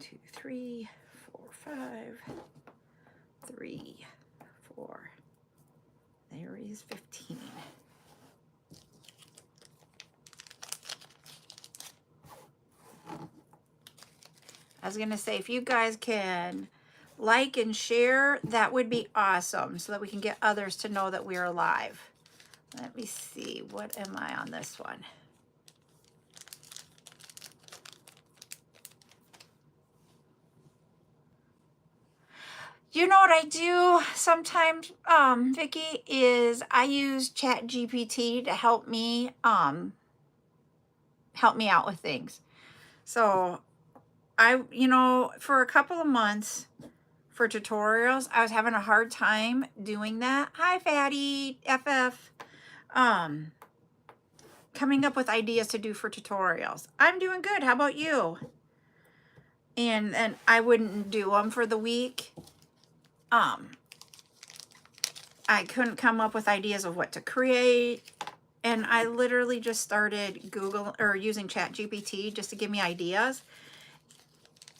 2, 3, 4, 5, 3, 4. There is 15. I was going to say, if you guys can like and share, that would be awesome so that we can get others to know that we're live. Let me see. What am I on this one? You know what I do sometimes, Vicki, is I use ChatGPT to help me out with things. So for a couple of months for tutorials, I was having a hard time doing that. Hi, Fatty, FF. Coming up with ideas to do for tutorials. I'm doing good. How about you? And I wouldn't do them for the week. I couldn't come up with ideas of what to create. And I literally just started using ChatGPT just to give me ideas.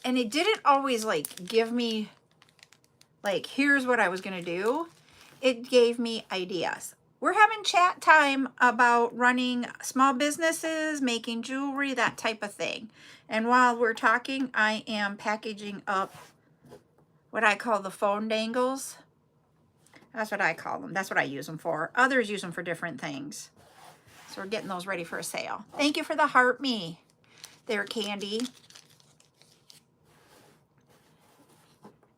And it didn't always give me here's what I was going to do. It gave me ideas. We're having chat time about running small businesses, making jewelry, that type of thing. And while we're talking, I am packaging up what I call the phone dangles. That's what I call them. That's what I use them for. Others use them for different things. So we're getting those ready for a sale. Thank you for the heart me there, Candy.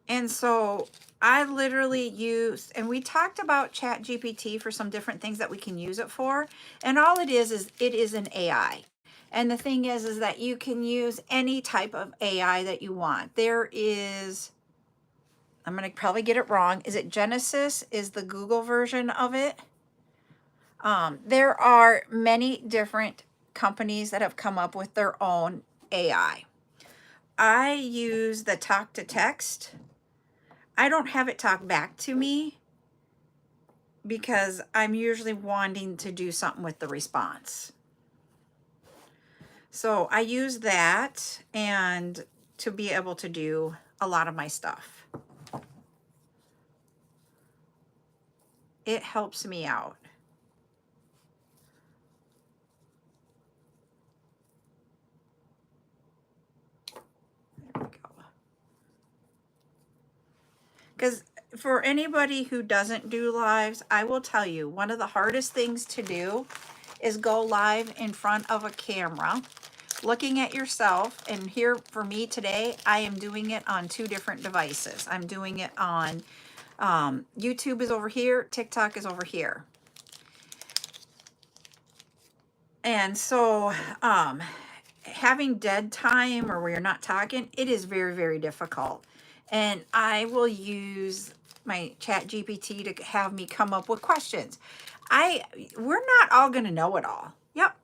And so I literally use, and we talked about ChatGPT for some different things that we can use it for. And all it is it is an AI. And the thing is that you can use any type of AI that you want. There is, I'm going to probably get it wrong. Is it Genesis? Is the Google version of it? There are many different companies that have come up with their own AI. I use the talk to text. I don't have it talk back to me because I'm usually wanting to do something with the response. So I use that and to be able to do a lot of my stuff. It helps me out. There we go. Because for anybody who doesn't do lives, I will tell you, one of the hardest things to do is go live in front of a camera, looking at yourself. And here for me today, I am doing it on 2 different devices. I'm doing it on YouTube is over here, TikTok is over here. And so having dead time or where you're not talking, it is very, very difficult. And I will use my ChatGPT to have me come up with questions. We're not all going to know it all. Yep.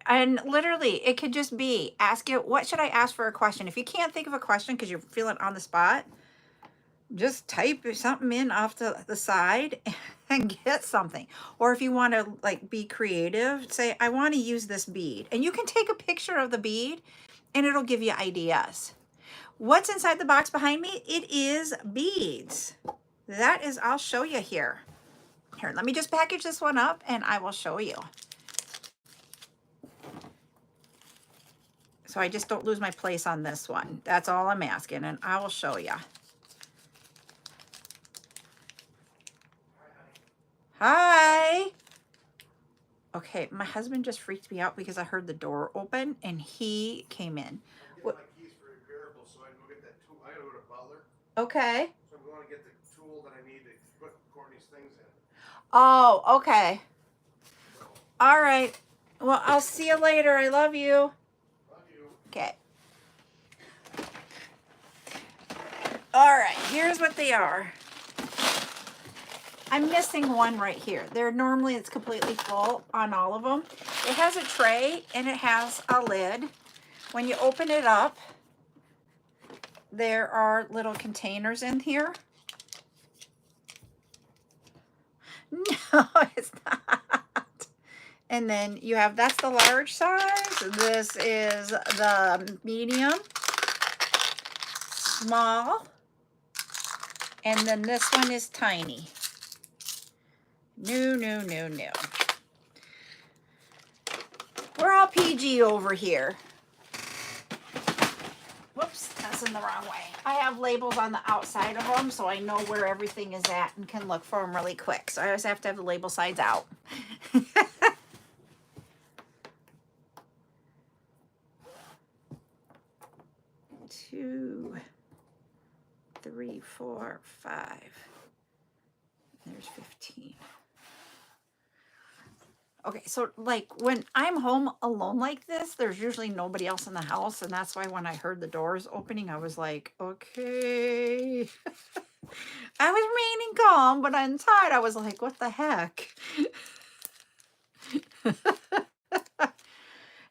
And literally, it could just be ask it, what should I ask for a question? If you can't think of a question because you're feeling on the spot, just type something in off to the side and get something. Or if you want to be creative, say, I want to use this bead. And you can take a picture of the bead and it'll give you ideas. What's inside the box behind me? It is beads. That is, I'll show you here. Here, let me just package this one up and I will show you. So I just don't lose my place on this one. That's all I'm asking, and I will show you. Hi. Okay, my husband just freaked me out because I heard the door open and he came in. What? My keys for repairable, so I can go get that tool. I gotta go to Butler. Okay. So I'm going to get the tool that I need to put Courtney's things in. Oh, okay. So. All right. Well, I'll see you later. I love you. Love you. Okay. All right, here's what they are. I'm missing one right here. Normally it's completely full on all of them. It has a tray and it has a lid. When you open it up, there are little containers in here. No, it's not. And then you have, that's the large size. This is the medium, small, and then this one is tiny. New. We're all PG over here. Whoops, that's in the wrong way. I have labels on the outside of them so I know where everything is at and can look for them really quick. So I always have to have the label sides out. 2, 3, 4, 5. There's 15. Okay, so like when I'm home alone like this, there's usually nobody else in the house. And that's why when I heard the doors opening, I was like, okay. I was remaining calm, but inside I was like, what the heck?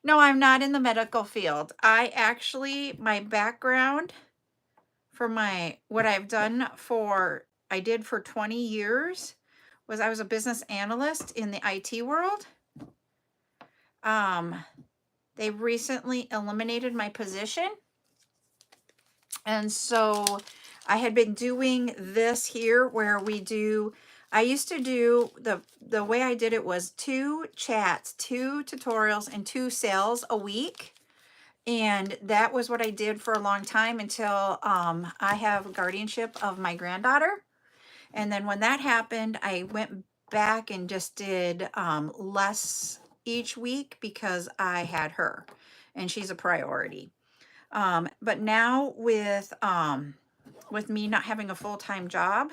No, I'm not in the medical field. I actually, my background for what I've done I did for 20 years was I was a business analyst in the IT world. They recently eliminated my position. And so I had been doing this here where I used to do, the way I did it was 2 chats, 2 tutorials, and 2 sales a week. And that was what I did for a long time until I have guardianship of my granddaughter. And then when that happened, I went back and just did less each week because I had her and she's a priority. But now with me not having a full-time job,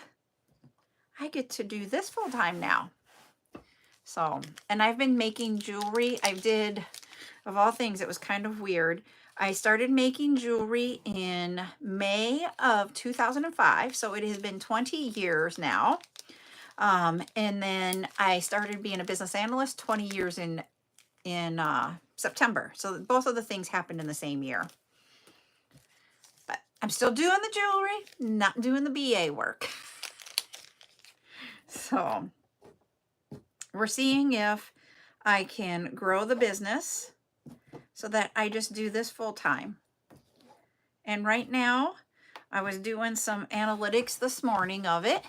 I get to do this full-time now. So, and I've been making jewelry. Of all things, it was kind of weird. I started making jewelry in May of 2005. So it has been 20 years now. And then I started being a business analyst 20 years in September. So both of the things happened in the same year. But I'm still doing the jewelry, not doing the BA work. So we're seeing if I can grow the business so that I just do this full time. And right now, I was doing some analytics this morning of it.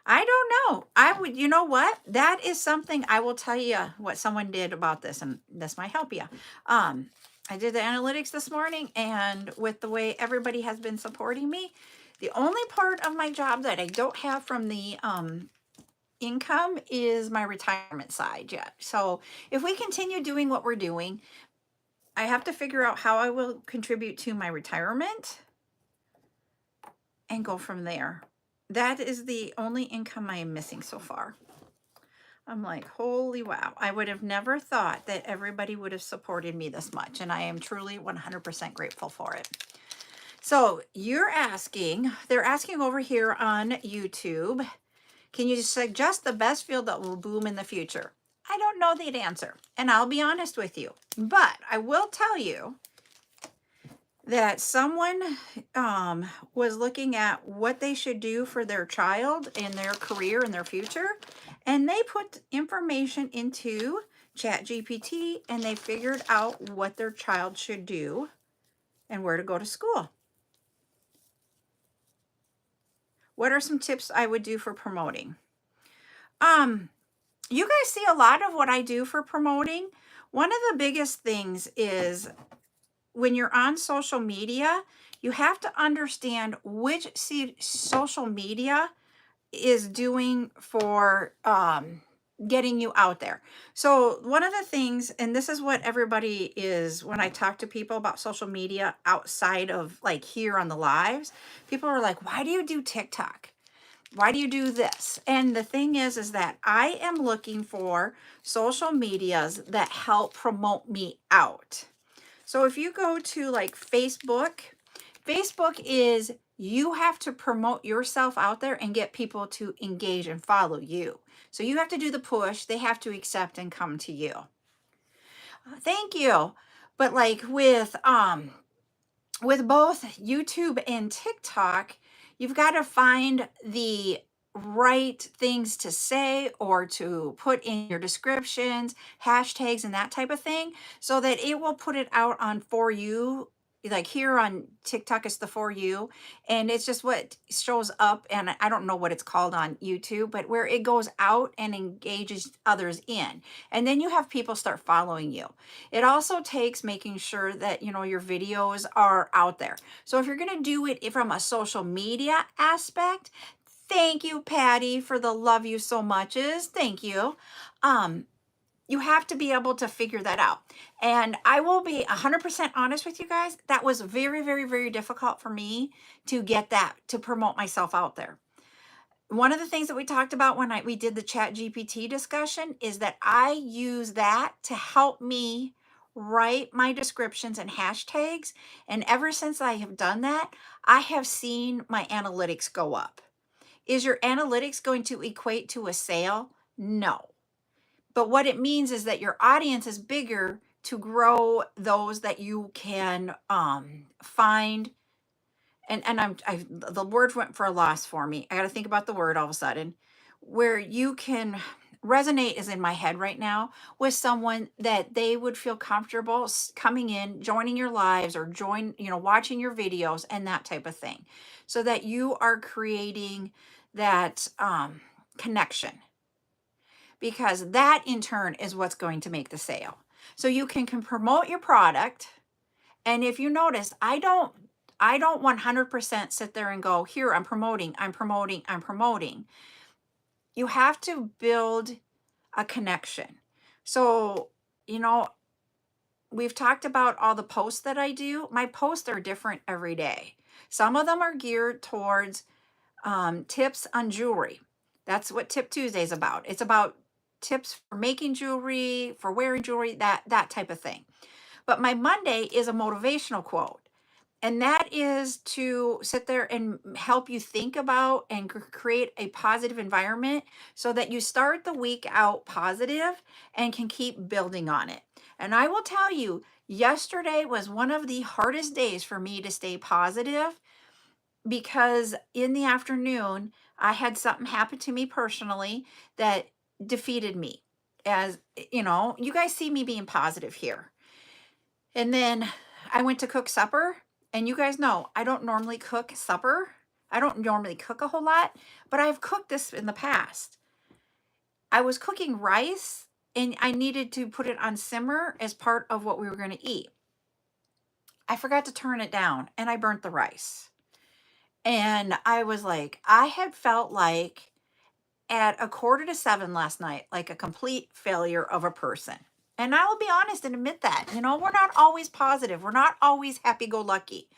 I don't know. You know what? That is something I will tell you what someone did about this, and this might help you. I did the analytics this morning, and with the way everybody has been supporting me, the only part of my job that I don't have from the income is my retirement side yet. So if we continue doing what we're doing, I have to figure out how I will contribute to my retirement and go from there. That is the only income I am missing so far. I'm like, holy wow. I would have never thought that everybody would have supported me this much. And I am truly 100% grateful for it. So they're asking over here on YouTube, can you suggest the best field that will boom in the future? I don't know the answer, and I'll be honest with you, but I will tell you that someone was looking at what they should do for their child in their career and their future, and they put information into ChatGPT, and they figured out what their child should do and where to go to school. What are some tips I would do for promoting? You guys see a lot of what I do for promoting. One of the biggest things is when you're on social media, you have to understand which social media is doing for getting you out there. So one of the things, and this is what everybody is, when I talk to people about social media outside of like here on the lives, people are like, why do you do TikTok? Why do you do this? And the thing is that I am looking for social medias that help promote me out. So if you go to like Facebook is, you have to promote yourself out there and get people to engage and follow you. So you have to do the push. They have to accept and come to you. Thank you. But like with both YouTube and TikTok, you've got to find the right things to say or to put in your descriptions, hashtags, and that type of thing, so that it will put it out on For You. Like here on TikTok, it's the For You, and it's just what shows up. And I don't know what it's called on YouTube, but where it goes out and engages others in. And then you have people start following you. It also takes making sure that, you know, your videos are out there. So if you're going to do it from a social media aspect, thank you, Patty, for the love you so muches. Thank you. You have to be able to figure that out. And I will be 100% honest with you guys. That was very, very, very difficult for me to get that, to promote myself out there. One of the things that we talked about when we did the Chat GPT discussion is that I use that to help me write my descriptions and hashtags. And ever since I have done that, I have seen my analytics go up. Is your analytics going to equate to a sale? No. But what it means is that your audience is bigger to grow those that you can find. And the word went for a loss for me. I got to think about the word all of a sudden. Where you can resonate is in my head right now with someone that they would feel comfortable coming in, joining your lives or watching your videos and that type of thing, so that you are creating that connection, because that in turn is what's going to make the sale. So you can promote your product. And if you notice, I don't 100% sit there and go, here, I'm promoting. You have to build a connection. So, you know, we've talked about all the posts that I do. My posts are different every day. Some of them are geared towards tips on jewelry. That's what Tip Tuesday is about. It's about tips for making jewelry, for wearing jewelry, that type of thing. But my Monday is a motivational quote. And that is to sit there and help you think about and create a positive environment so that you start the week out positive and can keep building on it. And I will tell you, yesterday was one of the hardest days for me to stay positive, because in the afternoon, I had something happen to me personally that defeated me. As you know, you guys see me being positive here. And then I went to cook supper, and you guys know I don't normally cook supper. I don't normally cook a whole lot, but I've cooked this in the past. I was cooking rice, and I needed to put it on simmer as part of what we were going to eat. I forgot to turn it down, and I burnt the rice. And I was like, I had felt like at 6:45 last night, like a complete failure of a person. And I will be honest and admit that, you know, we're not always positive. We're not always happy-go-lucky.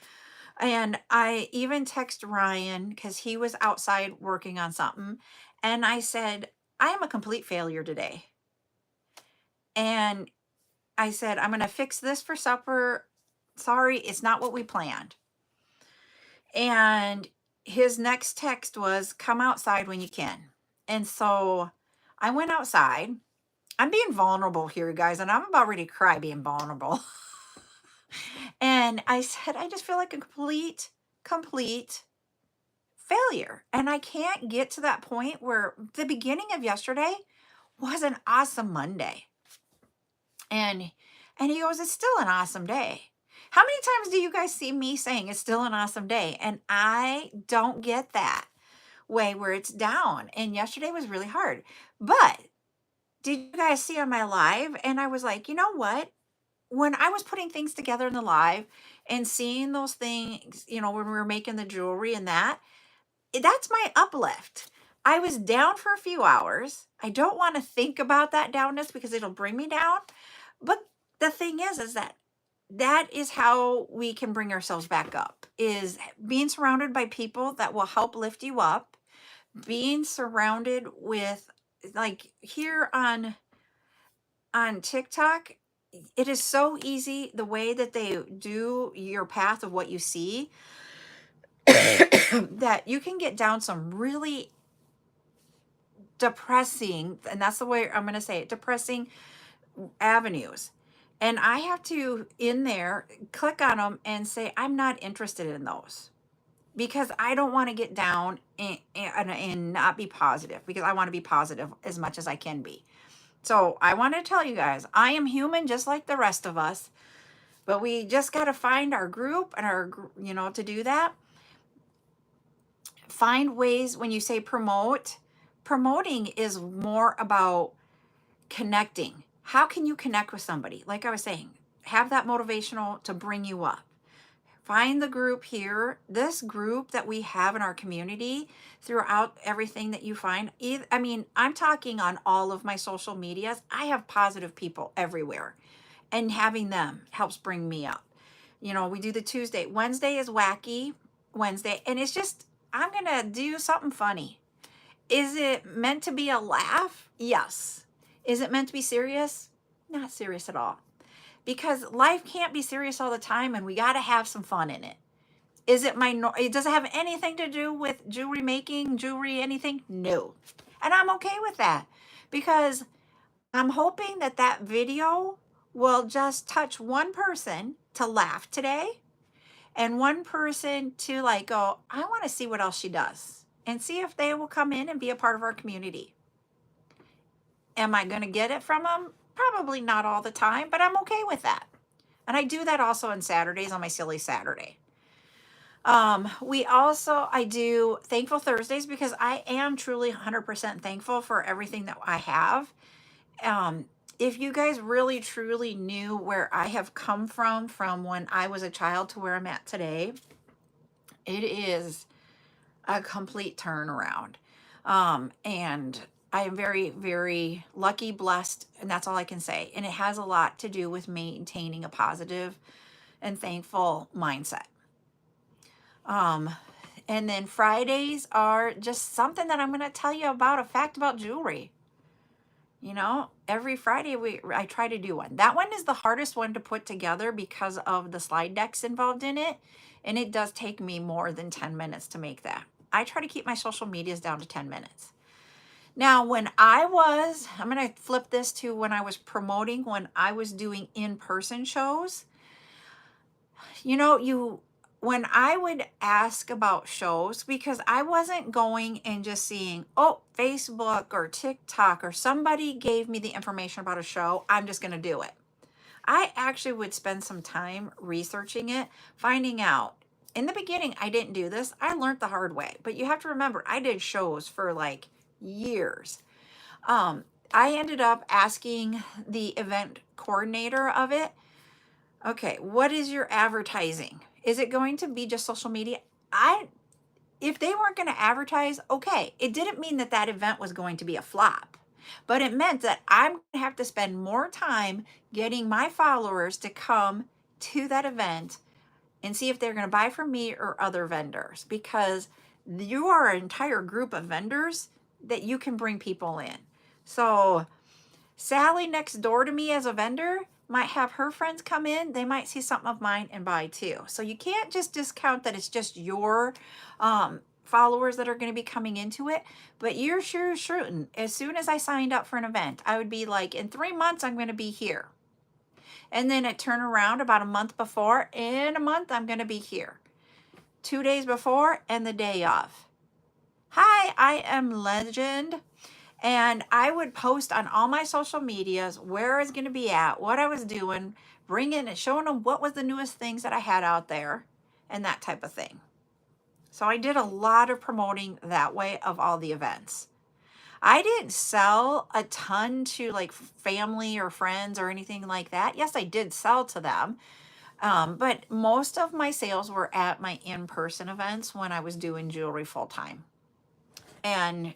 And I even text Ryan because he was outside working on something. And I said, I am a complete failure today. And I said, I'm going to fix this for supper. Sorry, it's not what we planned. And his next text was, come outside when you can. And so I went outside. I'm being vulnerable here, guys, and I'm about ready to cry being vulnerable. And I said, I just feel like a complete failure. And I can't get to that point where the beginning of yesterday was an awesome Monday. And he goes, it's still an awesome day. How many times do you guys see me saying it's still an awesome day? And I don't get that way where it's down. And yesterday was really hard. But did you guys see on my live? And I was like, you know what? When I was putting things together in the live and seeing those things, you know, when we were making the jewelry and that's my uplift. I was down for a few hours. I don't want to think about that downness because it'll bring me down. But the thing is that is how we can bring ourselves back up, is being surrounded by people that will help lift you up, being surrounded with, like here on TikTok, it is so easy the way that they do your path of what you see that you can get down some really depressing, and that's the way I'm going to say it, depressing avenues. And I have to in there click on them and say, I'm not interested in those. because I don't want to get down and not be positive, because I want to be positive as much as I can be. So I want to tell you guys, I am human just like the rest of us, but we just got to find our group and to do that. Find ways. When you say promoting is more about connecting. How can you connect with somebody? Like I was saying, have that motivational to bring you up. Find the group here, this group that we have in our community, throughout everything that you find. I mean, I'm talking on all of my social medias. I have positive people everywhere, and having them helps bring me up. We do the Tuesday. Wednesday is wacky Wednesday, and it's just, I'm going to do something funny. Is it meant to be a laugh? Yes. Is it meant to be serious? Not serious at all. Because life can't be serious all the time, and we got to have some fun in it. It doesn't have anything to do with jewelry making, anything? No. And I'm okay with that, because I'm hoping that that video will just touch one person to laugh today, and one person to like go, I want to see what else she does, and see if they will come in and be a part of our community. Am I going to get it from them? Probably not all the time, but I'm okay with that. And I do that also on Saturdays, on my Silly Saturday. I do Thankful Thursdays, because I am truly 100% thankful for everything that I have. If you guys really truly knew where I have come from when I was a child to where I'm at today, it is a complete turnaround. And I am very, very lucky, blessed, and that's all I can say. And it has a lot to do with maintaining a positive and thankful mindset. And then Fridays are just something that I'm going to tell you about, a fact about jewelry. Every Friday I try to do one. That one is the hardest one to put together because of the slide decks involved in it. And it does take me more than 10 minutes to make that. I try to keep my social medias down to 10 minutes. Now, I'm going to flip this to when I was promoting, when I was doing in-person shows. When I would ask about shows, because I wasn't going and just seeing, Facebook or TikTok or somebody gave me the information about a show, I'm just going to do it. I actually would spend some time researching it, finding out. In the beginning, I didn't do this. I learned the hard way. But you have to remember, I did shows for like years. I ended up asking the event coordinator of it, okay, what is your advertising? Is it going to be just social media? If they weren't going to advertise, okay. It didn't mean that that event was going to be a flop, but it meant that I'm going to have to spend more time getting my followers to come to that event and see if they're going to buy from me or other vendors, because you are an entire group of vendors that you can bring people in. So Sally next door to me as a vendor might have her friends come in. They might see something of mine and buy too. So you can't just discount that it's just your followers that are going to be coming into it. But you're sure certain, as soon as I signed up for an event, I would be like, in 3 months, I'm going to be here. And then it turned around about a month before. In a month, I'm going to be here. 2 days before and the day of. Hi, I am Legend. And I would post on all my social medias where I was going to be at, what I was doing, bringing and showing them what was the newest things that I had out there, and that type of thing. So I did a lot of promoting that way of all the events. I didn't sell a ton to like family or friends or anything like that. Yes, I did sell to them. But most of my sales were at my in-person events when I was doing jewelry full time. And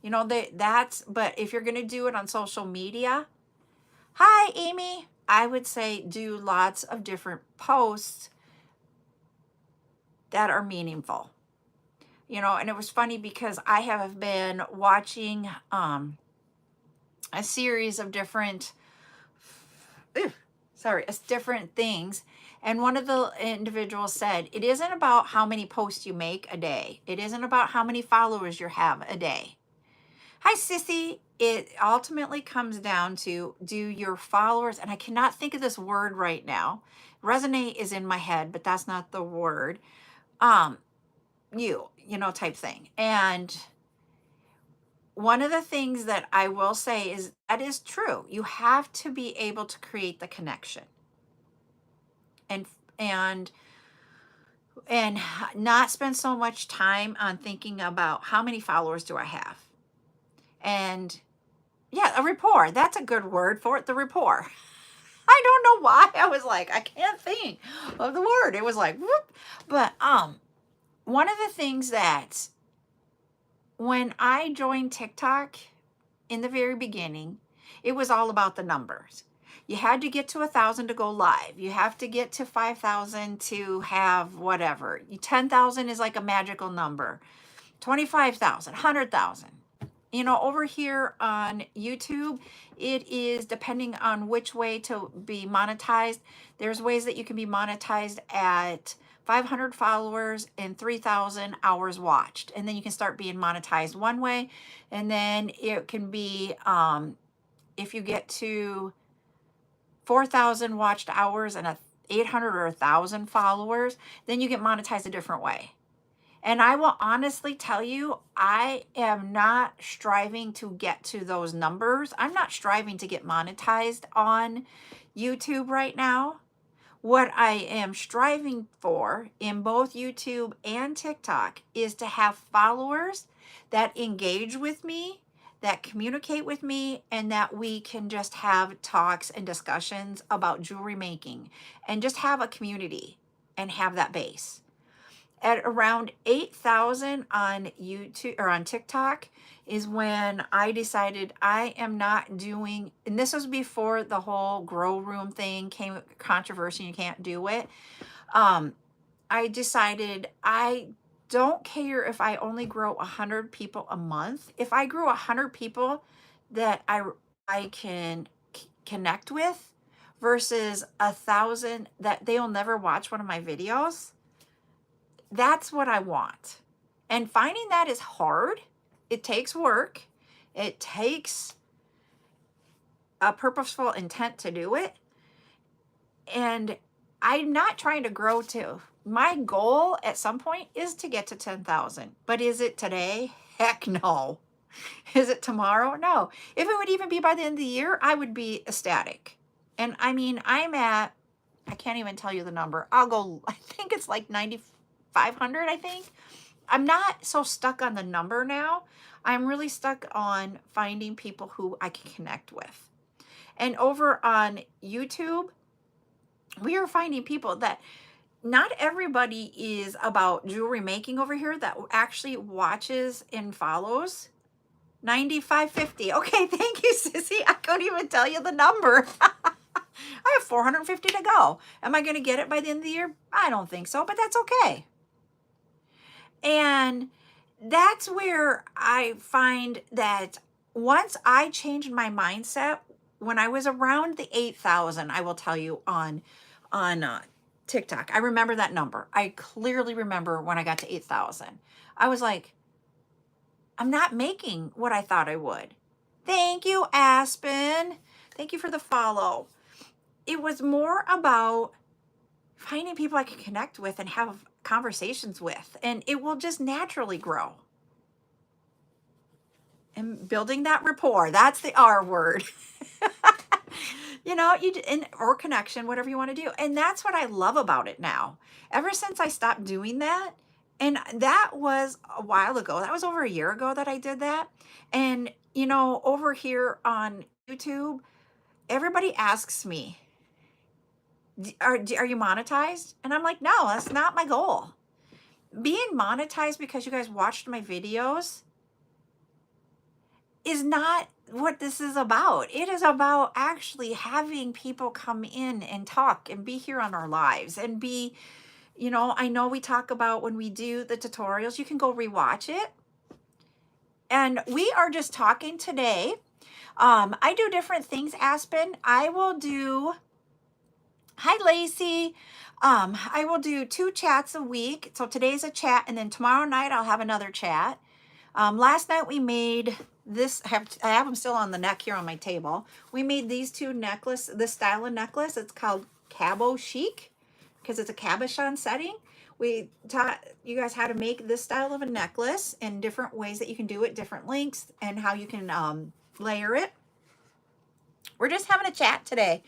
but if you're going to do it on social media, hi, Amy, I would say do lots of different posts that are meaningful. And it was funny because I have been watching a series of different things. And one of the individuals said, it isn't about how many posts you make a day. It isn't about how many followers you have a day. Hi, Sissy. It ultimately comes down to, do your followers, and I cannot think of this word right now. Resonate is in my head, but that's not the word. um, you know, type thing. And one of the things that I will say is that is true. You have to be able to create the connection and and and not spend so much time on thinking about how many followers do I have. And yeah, a rapport. That's a good word for it, the rapport. I don't know why I was like, I can't think of the word. It was like whoop. But one of the things that when I joined TikTok in the very beginning, it was all about the numbers. You had to get to 1,000 to go live. You have to get to 5,000 to have whatever. 10,000 is like a magical number. 25,000, 100,000. You know, over here on YouTube, it is depending on which way to be monetized. There's ways that you can be monetized at 500 followers and 3,000 hours watched. And then you can start being monetized one way. And then it can be, if you get to 4,000 watched hours and 800 or 1,000 followers, then you get monetized a different way. And I will honestly tell you, I am not striving to get to those numbers. I'm not striving to get monetized on YouTube right now. What I am striving for in both YouTube and TikTok is to have followers that engage with me, that communicate with me, and that we can just have talks and discussions about jewelry making and just have a community and have that base. At around 8,000 on YouTube or on TikTok is when I decided I am not doing, and this was before the whole grow room thing came, controversy, you can't do it. I decided I don't care if I only grow 100 people a month. If I grew 100 people that I can connect with versus 1,000 that they'll never watch one of my videos, that's what I want. And finding that is hard. It takes work. It takes a purposeful intent to do it. And I'm not trying to grow to, my goal at some point is to get to 10,000. But is it today? Heck no. Is it tomorrow? No. If it would even be by the end of the year, I would be ecstatic. And I mean, I'm at, I can't even tell you the number. I'll go, I think it's like 9,500, I think. I'm not so stuck on the number now. I'm really stuck on finding people who I can connect with. And over on YouTube, we are finding people that not everybody is about jewelry making over here that actually watches and follows. 9,550. Okay, thank you, Sissy. I couldn't even tell you the number. I have 450 to go. Am I going to get it by the end of the year? I don't think so, but that's okay. And that's where I find that once I changed my mindset, when I was around the 8,000, I will tell you on TikTok, I remember that number. I clearly remember when I got to 8,000. I was like, I'm not making what I thought I would. Thank you, Aspen. Thank you for the follow. It was more about finding people I can connect with and have conversations with, and it will just naturally grow. And building that rapport, that's the R word. You know, or connection, whatever you want to do. And that's what I love about it now. Ever since I stopped doing that, and that was a while ago, that was over a year ago that I did that. And, you know, over here on YouTube, everybody asks me, are you monetized? And I'm like, no, that's not my goal. Being monetized because you guys watched my videos is not what this is about. It is about actually having people come in and talk and be here on our lives and be, you know, I know we talk about when we do the tutorials, you can go rewatch it. And we are just talking today. I do different things, Aspen. I will do, hi, Lacey. I will do 2 chats a week. So today's a chat, and then tomorrow night I'll have another chat. Last night we made this, I have them still on the neck here on my table. We made these 2 this style of necklace. It's called Cabo Chic because it's a cabochon setting. We taught you guys how to make this style of a necklace and different ways that you can do it, different lengths, and how you can layer it. We're just having a chat today.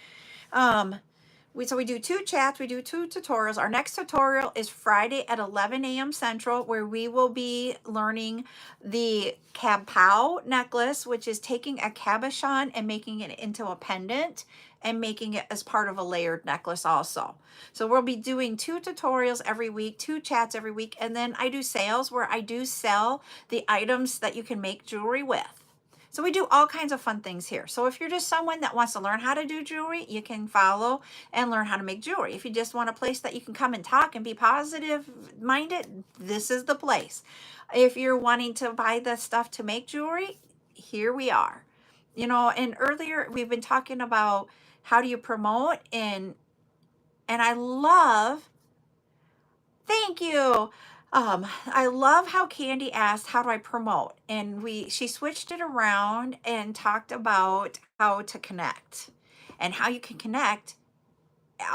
So we do 2 chats, we do 2 tutorials. Our next tutorial is Friday at 11 a.m. Central, where we will be learning the cab pow necklace, which is taking a cabochon and making it into a pendant and making it as part of a layered necklace also. So we'll be doing 2 tutorials every week, 2 chats every week, and then I do sales where I do sell the items that you can make jewelry with. So we do all kinds of fun things here. So if you're just someone that wants to learn how to do jewelry, you can follow and learn how to make jewelry. If you just want a place that you can come and talk and be positive minded, this is the place. If you're wanting to buy the stuff to make jewelry, here we are. You know, and earlier we've been talking about how do you promote, and I love, thank you. I love how Candy asked, how do I promote? And she switched it around and talked about how to connect, and how you can connect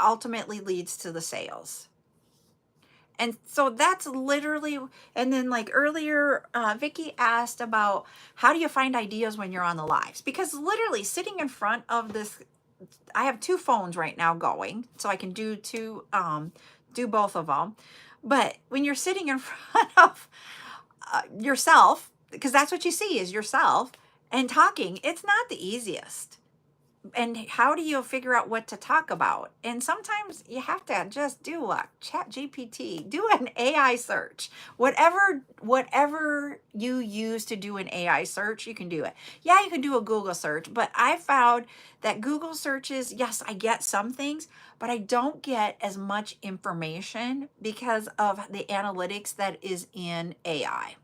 ultimately leads to the sales. And so that's literally, and then like earlier, Vicky asked about how do you find ideas when you're on the lives? Because literally sitting in front of this, I have 2 phones right now going, so I can do both of them. But when you're sitting in front of yourself, because that's what you see is yourself, and talking, it's not the easiest. And how do you figure out what to talk about? And sometimes you have to just do a chat GPT, do an AI search, whatever you use to do an AI search, you can do it. Yeah, you can do a Google search, but I found that Google searches, yes, I get some things, but I don't get as much information because of the analytics that is in AI.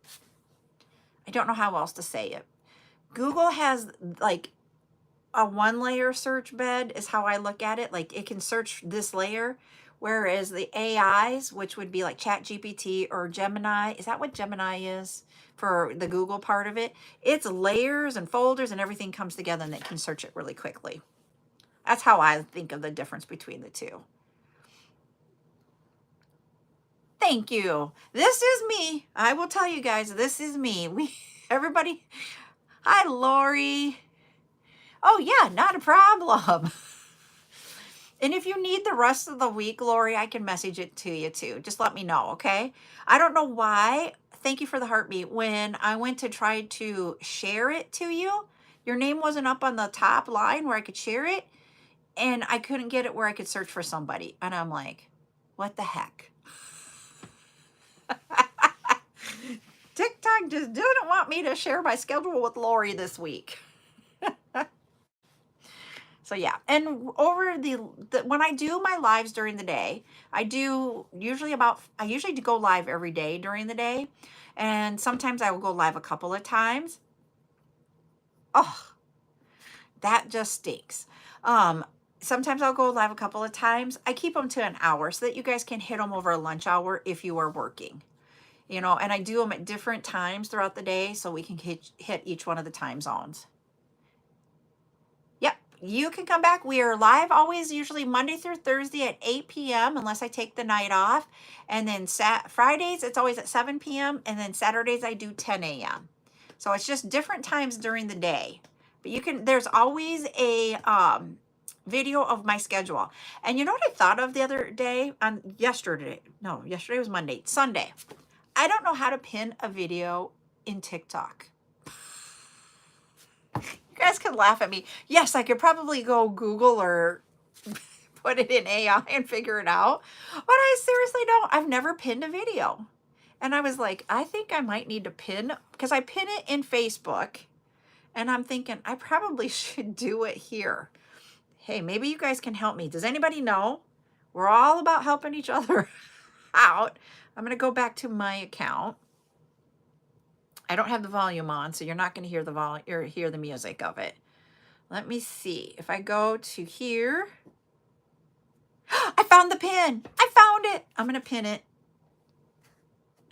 I don't know how else to say it. Google has like a 1-layer search bed is how I look at it. Like it can search this layer, whereas the AIs, which would be like ChatGPT or Gemini, is that what Gemini is for the Google part of it? It's layers and folders and everything comes together and it can search it really quickly. That's how I think of the difference between the 2. Thank you. This is me. I will tell you guys, this is me. Everybody, hi, Lori. Oh yeah, not a problem. And if you need the rest of the week, Lori, I can message it to you too. Just let me know, okay? I don't know why. Thank you for the heartbeat. When I went to try to share it to you, your name wasn't up on the top line where I could share it, and I couldn't get it where I could search for somebody. And I'm like, what the heck? TikTok just didn't want me to share my schedule with Lori this week. So yeah, and over when I do my lives during the day, I usually go live every day during the day, and sometimes I will go live a couple of times. Oh, that just stinks. Sometimes I'll go live a couple of times. I keep them to an hour so that you guys can hit them over a lunch hour if you are working. You know, and I do them at different times throughout the day so we can hit each one of the time zones. Yep, you can come back. We are live always, usually Monday through Thursday at 8 p.m. unless I take the night off. And then Fridays, it's always at 7 p.m. And then Saturdays, I do 10 a.m. So it's just different times during the day. But there's always a video of my schedule. And you know what I thought of the other day? Yesterday was Monday. Sunday. I don't know how to pin a video in TikTok. You guys can laugh at me. Yes, I could probably go Google or put it in AI and figure it out. But I seriously don't. I've never pinned a video. And I was like, I think I might need to pin, because I pin it in Facebook. And I'm thinking, I probably should do it here. Hey, maybe you guys can help me. Does anybody know? We're all about helping each other out. I'm going to go back to my account. I don't have the volume on, so you're not going to hear the volume or hear the music of it. Let me see. If I go to here, I found the pin. I found it. I'm going to pin it.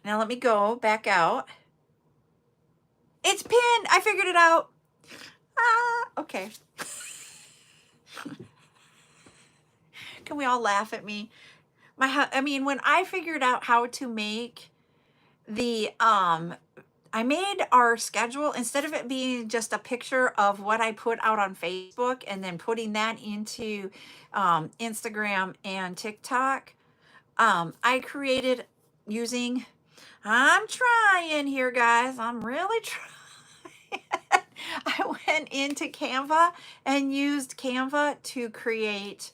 Now let me go back out. It's pinned. I figured it out. Okay. Can we all laugh at me? I mean, when I figured out how to make the I made our schedule, instead of it being just a picture of what I put out on Facebook and then putting that into Instagram and TikTok. I created using, I'm trying here, guys. I'm really trying. I went into Canva and used Canva to create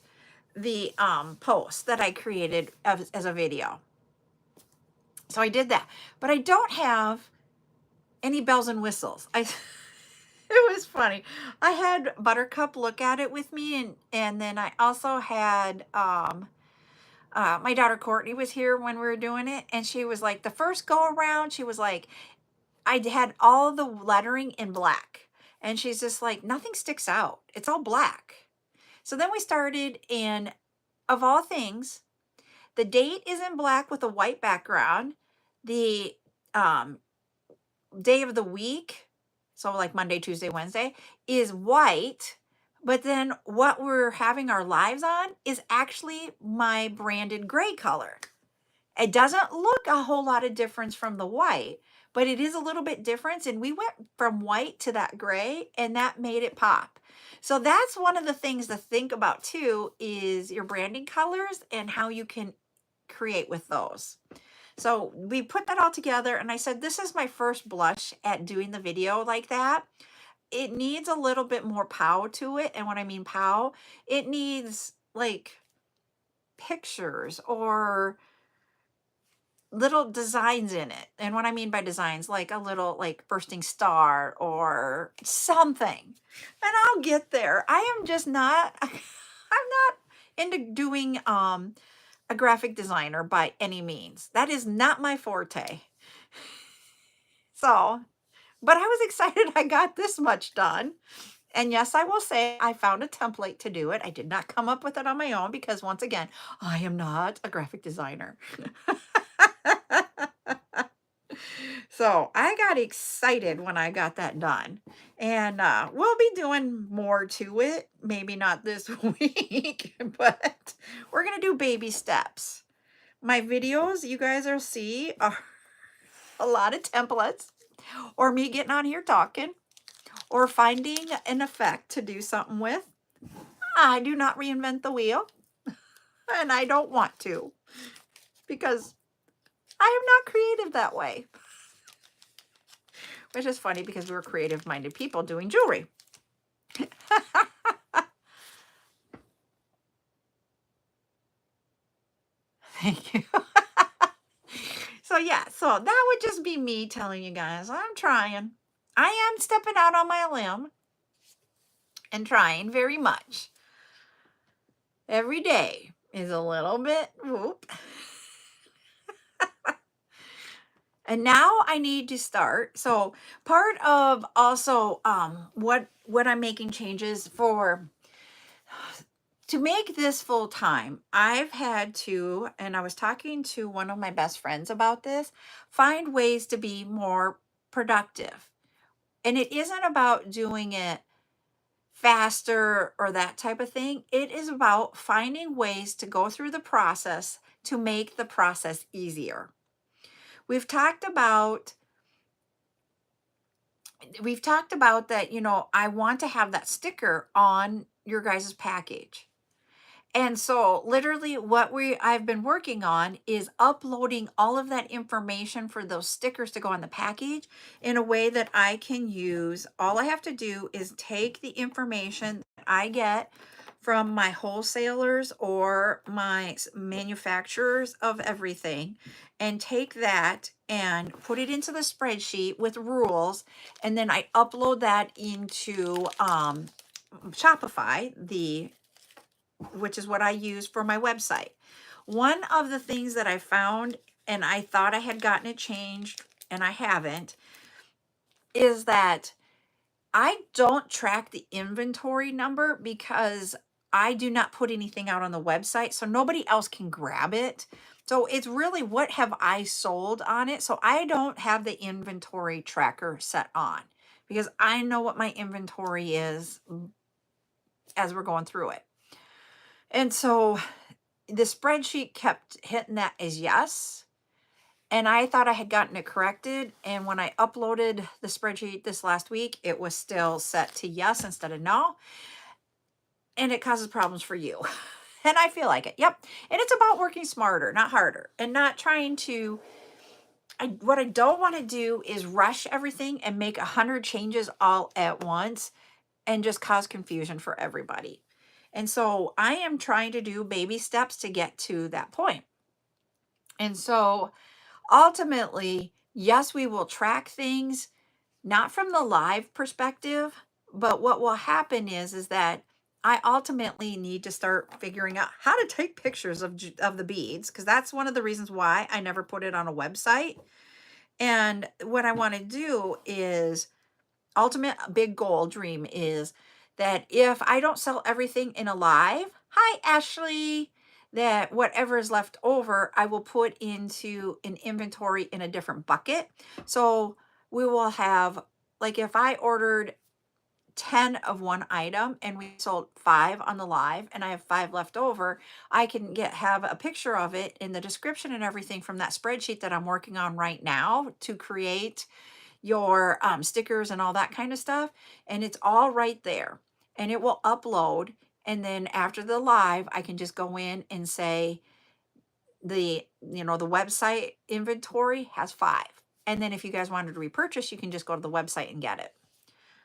the post that I created as a video. So I did that, but I don't have any bells and whistles. It was funny. I had Buttercup look at it with me, and then I also had my daughter Courtney was here when we were doing it, and she was like, the first go around, she was like, I had all the lettering in black, and she's just like, nothing sticks out. It's all black. So then we started, and of all things, the date is in black with a white background. The day of the week, so like Monday, Tuesday, Wednesday, is white. But then what we're having our lives on is actually my branded gray color. It doesn't look a whole lot of difference from the white, but it is a little bit different. And we went from white to that gray, and that made it pop. So that's one of the things to think about too, is your branding colors and how you can create with those. So we put that all together, and I said, this is my first blush at doing the video like that. It needs a little bit more pow to it. And when I mean pow, it needs like pictures or little designs in it. And what I mean by designs, like a little like bursting star or something. And I'll get there. I am just not, I'm not into doing a graphic designer by any means. That is not my forte. So, but I was excited I got this much done. And yes, I will say I found a template to do it. I did not come up with it on my own because, once again, I am not a graphic designer. So I got excited when I got that done. And we'll be doing more to it. Maybe not this week, but we're going to do baby steps. My videos, you guys will see, are a lot of templates or me getting on here talking or finding an effect to do something with. I do not reinvent the wheel, and I don't want to, because I am not creative that way. Which is funny because we were creative-minded people doing jewelry. Thank you. So yeah, so that would just be me telling you guys, I'm trying. I am stepping out on my limb and trying very much. Every day is a little bit, whoop. And now I need to start. So part of also what I'm making changes for, to make this full time, I've had to, and I was talking to one of my best friends about this, find ways to be more productive. And it isn't about doing it faster or that type of thing. It is about finding ways to go through the process to make the process easier. We've talked about that, you know, I want to have that sticker on your guys' package. And so literally what I've been working on is uploading all of that information for those stickers to go on the package in a way that I can use. All I have to do is take the information that I get from my wholesalers or my manufacturers of everything, and take that and put it into the spreadsheet with rules. And then I upload that into Shopify, which is what I use for my website. One of the things that I found, and I thought I had gotten it changed and I haven't, is that I don't track the inventory number because I do not put anything out on the website, so nobody else can grab it. So it's really what have I sold on it. So I don't have the inventory tracker set on because I know what my inventory is as we're going through it. And so the spreadsheet kept hitting that as yes. And I thought I had gotten it corrected. And when I uploaded the spreadsheet this last week, it was still set to yes instead of no. And it causes problems for you. And I feel like it. Yep. And it's about working smarter, not harder, and not trying to. What I don't want to do is rush everything and make 100 changes all at once and just cause confusion for everybody. And so I am trying to do baby steps to get to that point. And so ultimately, yes, we will track things, not from the live perspective, but what will happen is that I ultimately need to start figuring out how to take pictures of the beads, because that's one of the reasons why I never put it on a website. And what I want to do is, ultimate big goal dream is that if I don't sell everything in a live, hi Ashley, that whatever is left over, I will put into an inventory in a different bucket. So we will have, like, if I ordered 10 of one item and we sold 5 on the live and I have 5 left over, I can have a picture of it in the description and everything from that spreadsheet that I'm working on right now to create your stickers and all that kind of stuff. And it's all right there and it will upload. And then after the live, I can just go in and say the website inventory has 5. And then if you guys wanted to repurchase, you can just go to the website and get it.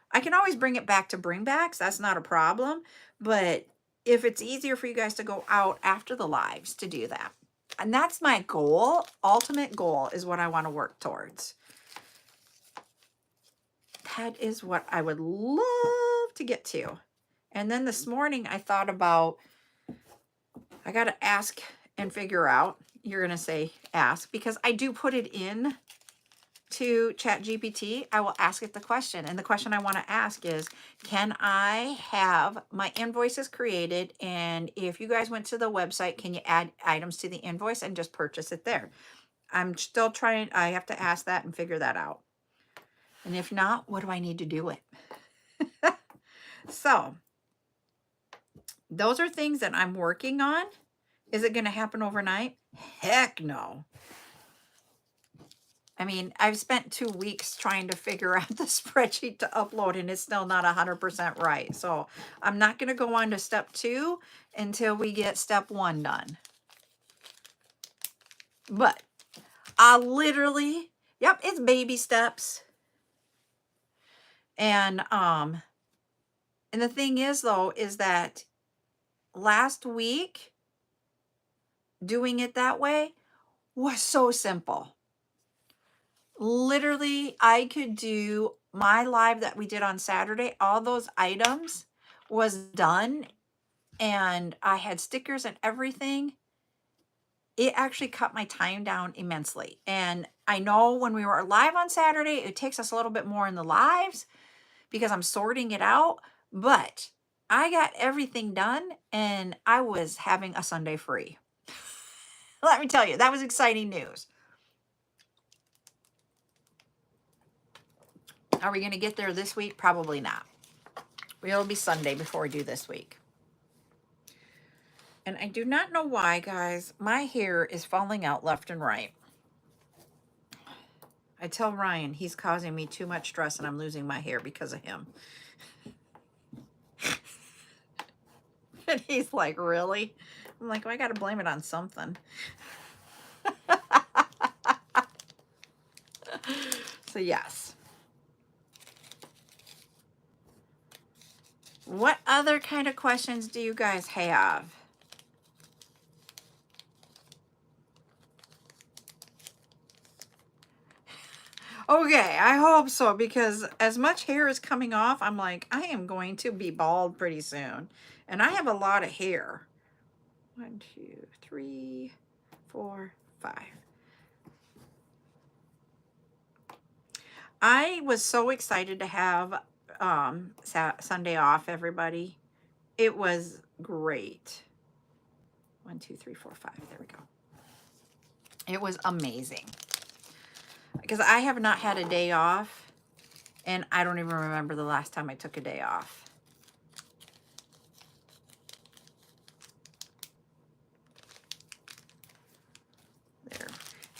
I can always bring it back to bringbacks. That's not a problem. But if it's easier for you guys to go out after the lives to do that. And that's my goal. Ultimate goal is what I want to work towards. That is what I would love to get to. And then this morning I thought about, I got to ask and figure out. You're going to say ask, because I do put it in to ChatGPT. I will ask it the question. And the question I want to ask is, can I have my invoices created? And if you guys went to the website, can you add items to the invoice and just purchase it there? I'm still trying. I have to ask that and figure that out. And if not, what do I need to do it? So those are things that I'm working on. Is it going to happen overnight? Heck no. I mean, I've spent 2 weeks trying to figure out the spreadsheet to upload and it's still not 100% right. So I'm not going to go on to step 2 until we get step 1 done. But I literally, yep, it's baby steps. And the thing is though, is that last week doing it that way was so simple. Literally, I could do my live that we did on Saturday. All those items was done and I had stickers and everything. It actually cut my time down immensely. And I know when we were live on Saturday, it takes us a little bit more in the lives because I'm sorting it out. But I got everything done and I was having a Sunday free. Let me tell you, that was exciting news. Are we going to get there this week? Probably not. It'll be Sunday before we do this week. And I do not know why, guys. My hair is falling out left and right. I tell Ryan he's causing me too much stress and I'm losing my hair because of him. And he's like, really? I'm like, well, I got to blame it on something. So yes. What other kind of questions do you guys have? Okay, I hope so, because as much hair is coming off, I'm like, I am going to be bald pretty soon. And I have a lot of hair. 1, 2, 3, 4, 5. I was so excited to have Sunday off, everybody. It was great. 1, 2, 3, 4, 5. There we go. It was amazing. Because I have not had a day off, and I don't even remember the last time I took a day off.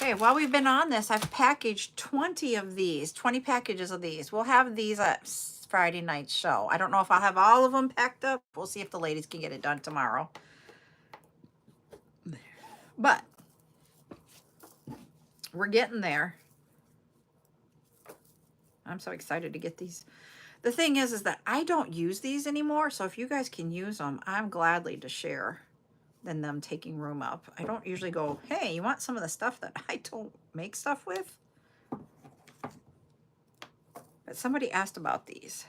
Okay, while we've been on this, I've packaged 20 of these, 20 packages of these. We'll have these at Friday night's show. I don't know if I'll have all of them packed up. We'll see if the ladies can get it done tomorrow. But we're getting there. I'm so excited to get these. The thing is that I don't use these anymore. So if you guys can use them, I'm gladly to share than them taking room up. I don't usually go, hey, you want some of the stuff that I don't make stuff with? But somebody asked about these.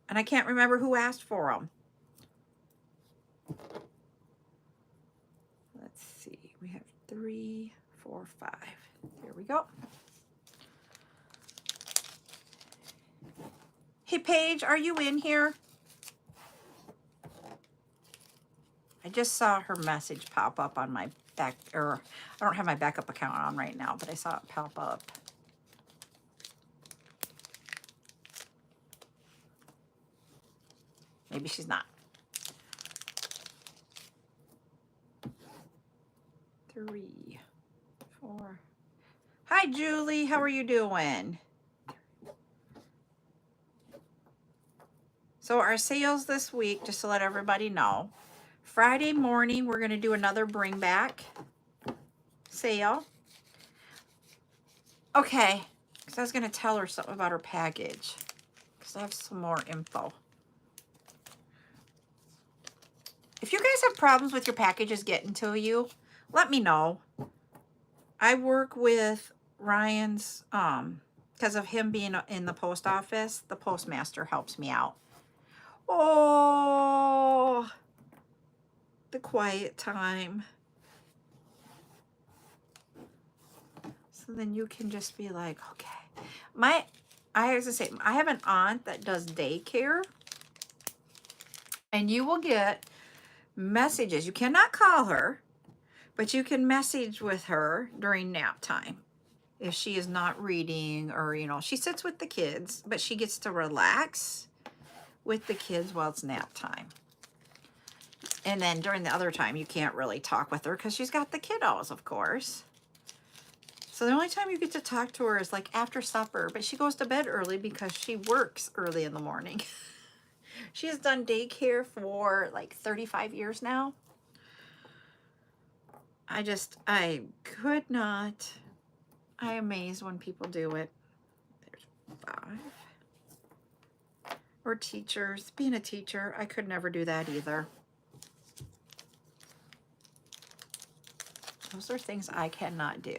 And I can't remember who asked for them. Let's see. We have 3, 4, 5. Here we go. Hey, Paige, are you in here? I just saw her message pop up on my back, or I don't have my backup account on right now, but I saw it pop up. Maybe she's not. 3, 4. Hi, Julie. How are you doing? So our sales this week, just to let everybody know, Friday morning, we're going to do another bring back sale. Okay, because I was going to tell her something about her package, because I have some more info. If you guys have problems with your packages getting to you, let me know. I work with Ryan's, because of him being in the post office, the postmaster helps me out. Oh, the quiet time. So then you can just be like, okay. I have to say, I have an aunt that does daycare, and you will get messages. You cannot call her, but you can message with her during nap time. If she is not reading, or, you know, she sits with the kids, but she gets to relax with the kids while it's nap time. And then during the other time, you can't really talk with her because she's got the kiddos, of course. So the only time you get to talk to her is like after supper, but she goes to bed early because she works early in the morning. She has done daycare for like 35 years now. I could not. I'm amazed when people do it. There's 5. Or teachers. Being a teacher, I could never do that either. Those are things I cannot do.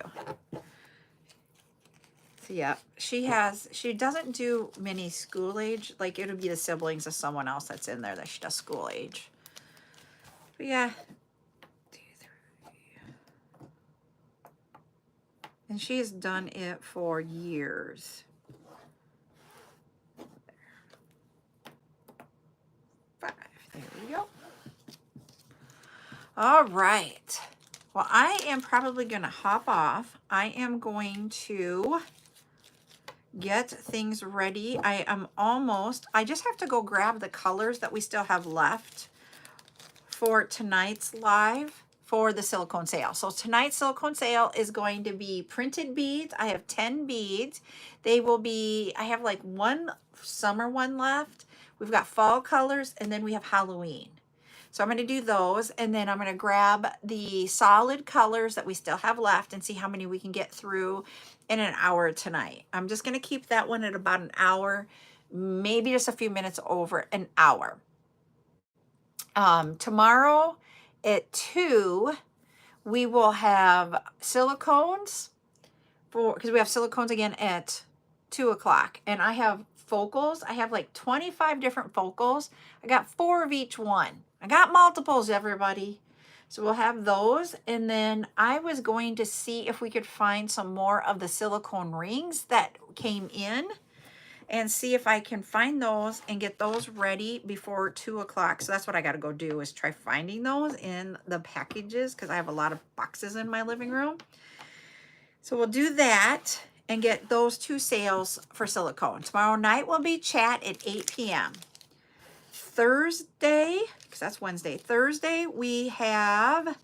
So yeah, she doesn't do many school age. Like, it would be the siblings of someone else that's in there that she does school age. But yeah. 2, 3. And she has done it for years. 5. There we go. All right. Well, I am probably going to hop off. I am going to get things ready. I just have to go grab the colors that we still have left for tonight's live for the silicone sale. So tonight's silicone sale is going to be printed beads. I have 10 beads. They will be, I have like one summer one left. We've got fall colors, and then we have Halloween. So I'm going to do those, and then I'm going to grab the solid colors that we still have left and see how many we can get through in an hour tonight. I'm just going to keep that one at about an hour, maybe just a few minutes over an hour. Tomorrow at 2, we will have silicones, because we have silicones again at 2 o'clock. And I have focals. I have like 25 different focals. I got 4 of each one. I got multiples, everybody. So we'll have those. And then I was going to see if we could find some more of the silicone rings that came in, and see if I can find those and get those ready before 2 o'clock. So that's what I got to go do, is try finding those in the packages, because I have a lot of boxes in my living room. So we'll do that and get those 2 sales for silicone. Tomorrow night will be chat at 8 p.m. Thursday, because that's Wednesday. Thursday, we have,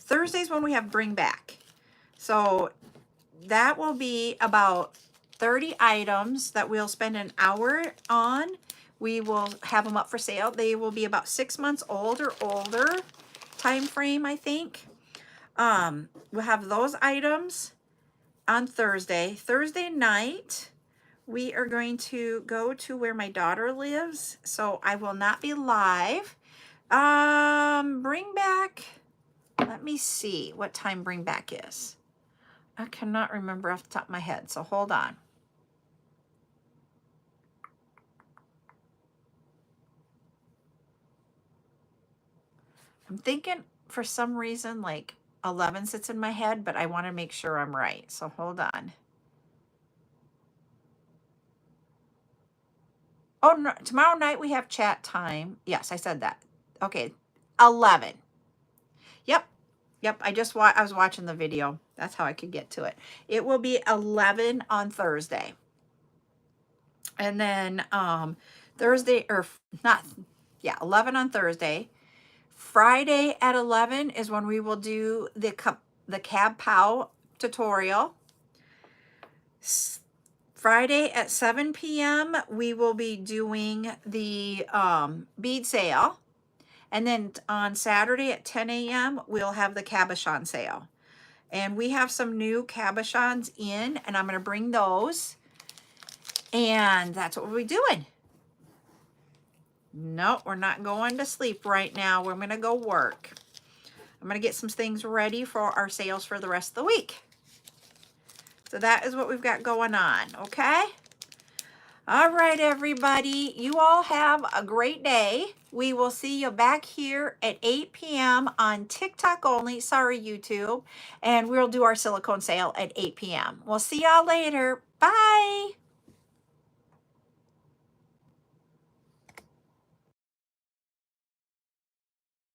Thursday's when we have bring back. So that will be about 30 items that we'll spend an hour on. We will have them up for sale. They will be about 6 months old or older time frame, I think. We'll have those items on Thursday. Thursday night, we are going to go to where my daughter lives, so I will not be live. Bring back, let me see what time bring back is. I cannot remember off the top of my head, so hold on. I'm thinking for some reason like 11 sits in my head, but I want to make sure I'm right, so hold on. Oh, no, tomorrow night we have chat time. Yes, I said that. Okay, 11. Yep, I was watching the video. That's how I could get to it. It will be 11 on Thursday. And then Thursday, or not, yeah, 11 on Thursday. Friday at 11 is when we will do the Cab Pow tutorial. Friday at 7 p.m. we will be doing the bead sale. And then on Saturday at 10 a.m. we'll have the cabochon sale. And we have some new cabochons in, and I'm going to bring those. And that's what we'll be doing. No, we're not going to sleep right now. We're going to go work. I'm going to get some things ready for our sales for the rest of the week. So that is what we've got going on, okay? All right, everybody. You all have a great day. We will see you back here at 8 p.m. on TikTok only. Sorry, YouTube. And we'll do our silicone sale at 8 p.m. We'll see y'all later. Bye.